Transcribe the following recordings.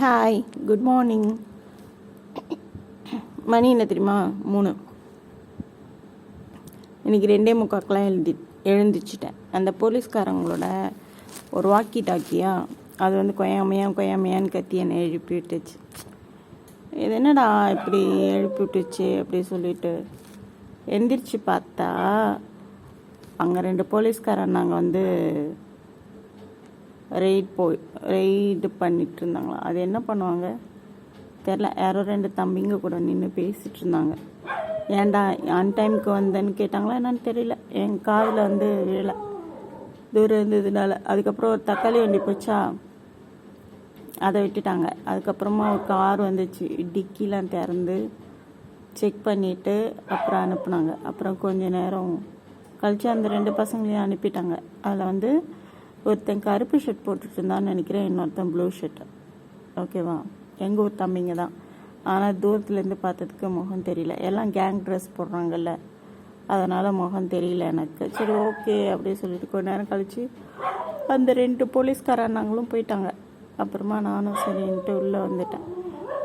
Hi, good morning. மணி என்ன தெரியுமா? 3. இன்றைக்கி 2:45 எழுந்திரிச்சிட்டேன். அந்த போலீஸ்காரங்களோட ஒரு வாக்கி டாக்கியா அது வந்து கொயாமையான்னு கத்தி என்னை எழுப்பி விட்டுச்சு. இது என்னடா இப்படி எழுப்பி விட்டுச்சு அப்படி சொல்லிட்டு எந்திரிச்சு பார்த்தா அங்கே 2 போலீஸ்காரன் நாங்கள் வந்து ரெய்டு பண்ணிட்டு இருந்தாங்களா. அது என்ன பண்ணுவாங்க தெரில. யாரோ 2 தம்பிங்க கூட நின்று பேசிகிட்டு இருந்தாங்க. ஏன்டா அன்டைமுக்கு வந்தேன்னு கேட்டாங்களா என்னன்னு தெரியல. என் காதில் வந்து விழலை, தூரம் இருந்ததுனால. அதுக்கப்புறம் ஒரு தக்காளி வண்டி போச்சா, அதை விட்டுட்டாங்க. அதுக்கப்புறமா ஒரு கார் வந்துச்சு, டிக்கிலாம் திறந்து செக் பண்ணிவிட்டு அப்புறம் அனுப்புனாங்க. அப்புறம் கொஞ்சம் நேரம் கழிச்சு அந்த 2 பசங்களையும் அனுப்பிட்டாங்க. அதில் வந்து ஒருத்தன் கருப்பு ஷர்ட் போட்டுட்டு இருந்தான்னு நினைக்கிறேன், இன்னொருத்தன் ப்ளூ ஷர்ட்டு. ஓகேவா? எங்கள் ஊர் தம்பிங்க தான். ஆனால் தூரத்துலேருந்து பார்த்ததுக்கு முகம் தெரியல. எல்லாம் கேங் ட்ரெஸ் போடுறாங்கல்ல, அதனால் முகம் தெரியல எனக்கு. சரி ஓகே அப்படி சொல்லிட்டு கொஞ்ச நேரம் கழித்து அந்த 2 போலீஸ்காரனாங்களும் போயிட்டாங்க. அப்புறமா நானும் சரின்ட்டு உள்ளே வந்துட்டேன்.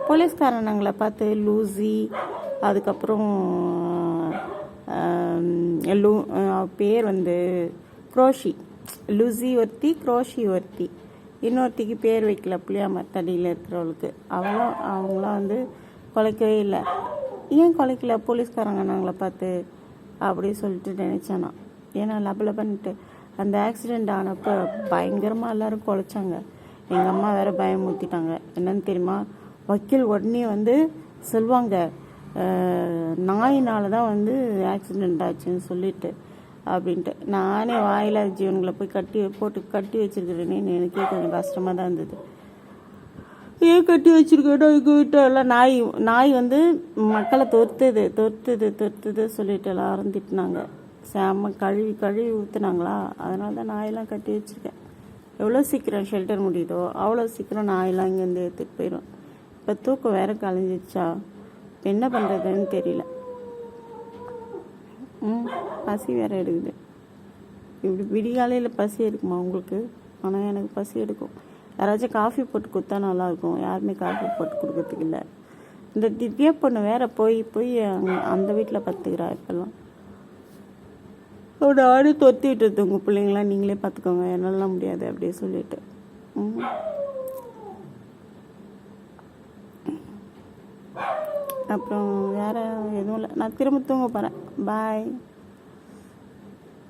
போலீஸ்காரனாங்களை பார்த்து லூசி, அதுக்கப்புறம் பேர் வந்து குரோஷி. லூசி ஒருத்தி, குரோஷி ஒருத்தி. இன்னொருத்திக்கு பேர் வைக்கல, புளியாமத்தடியில் இருக்கிறவளுக்கு. அவங்களாம் வந்து குலைக்கவே இல்லை. ஏன் குலைக்கல போலீஸ்காரங்க நாங்களை பார்த்து அப்படி சொல்லிட்டு நினச்சேனா. ஏன்னா லபலபன்ட்டு அந்த ஆக்சிடெண்ட் ஆனப்போ பயங்கரமாக எல்லோரும் குலைச்சாங்க. எங்கள் அம்மா வேறு பயமுறுத்திட்டாங்க. என்னன்னு தெரியுமா? வக்கீல் உடனே வந்து சொல்லுவாங்க, நாயினால தான் வந்து ஆக்சிடெண்ட் ஆச்சுன்னு சொல்லிட்டு அப்படின்ட்டு. நானே வாயில ஜீவன்களை போய் கட்டி வச்சிருக்கிறேன்னு எனக்கே கொஞ்சம் கஷ்டமாக தான் இருந்தது. ஏன் கட்டி வச்சிருக்கேன்னா எங்கள் வீட்டெல்லாம் நாய் வந்து மக்களை தொத்துது சொல்லிட்டு எல்லாரும் திட்டினாங்க. செம்ம கழுவி ஊற்றுனாங்களா. அதனால தான் நாயெல்லாம் கட்டி வச்சுருக்கேன். எவ்வளோ சீக்கிரம் ஷெல்டர் முடியுதோ அவ்வளோ சீக்கிரம் நாயெல்லாம் இங்கேருந்து எடுத்துகிட்டு போயிடும். இப்போ தூக்கம் வேற கலைஞ்சிச்சா, என்ன பண்ணுறதுன்னு தெரியல. பசி வேறு எடுக்குது. இப்படி விடிகாலையில் பசி எடுக்குமா உங்களுக்கு? ஆனால் எனக்கு பசி எடுக்கும். யாராச்சும் காஃபி போட்டு கொடுத்தா நல்லாயிருக்கும். யாருமே காஃபி போட்டு கொடுக்கறதுக்கு இல்லை. இந்த திவ்யா பொண்ணு வேற போய் அந்த வீட்டில் பத்துக்கிறா. இப்போல்லாம் அவட ஆடு தொத்தி விட்டுறது. உங்கள் பிள்ளைங்களாம் நீங்களே பார்த்துக்கோங்க, என்னாலாம் முடியாது அப்படியே சொல்லிட்டு. அப்புறம் வேறு எதுவும் இல்லை. நான் திரும்ப தூங்க போகிறேன். பாய்.